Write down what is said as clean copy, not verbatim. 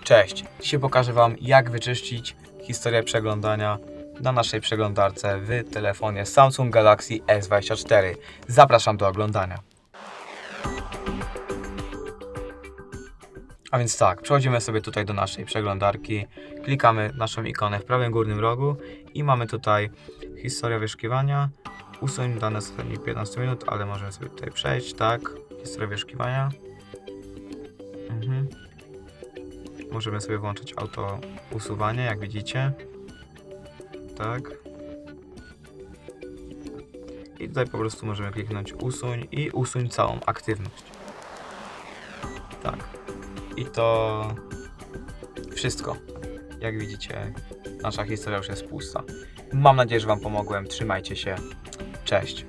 Cześć! Dzisiaj pokażę Wam, jak wyczyścić historię przeglądania na naszej przeglądarce w telefonie Samsung Galaxy S24. Zapraszam do oglądania. A więc tak, przechodzimy sobie tutaj do naszej przeglądarki, klikamy naszą ikonę w prawym górnym rogu i mamy tutaj historię wyszukiwania, usuń dane z ostatnich 15 minut, ale możemy sobie tutaj przejść, tak, historię wyszukiwania. Możemy sobie włączyć auto usuwanie, jak widzicie. Tak. I tutaj po prostu możemy kliknąć usuń i usuń całą aktywność. Tak. I to wszystko. Jak widzicie, nasza historia już jest pusta. Mam nadzieję, że Wam pomogłem. Trzymajcie się. Cześć.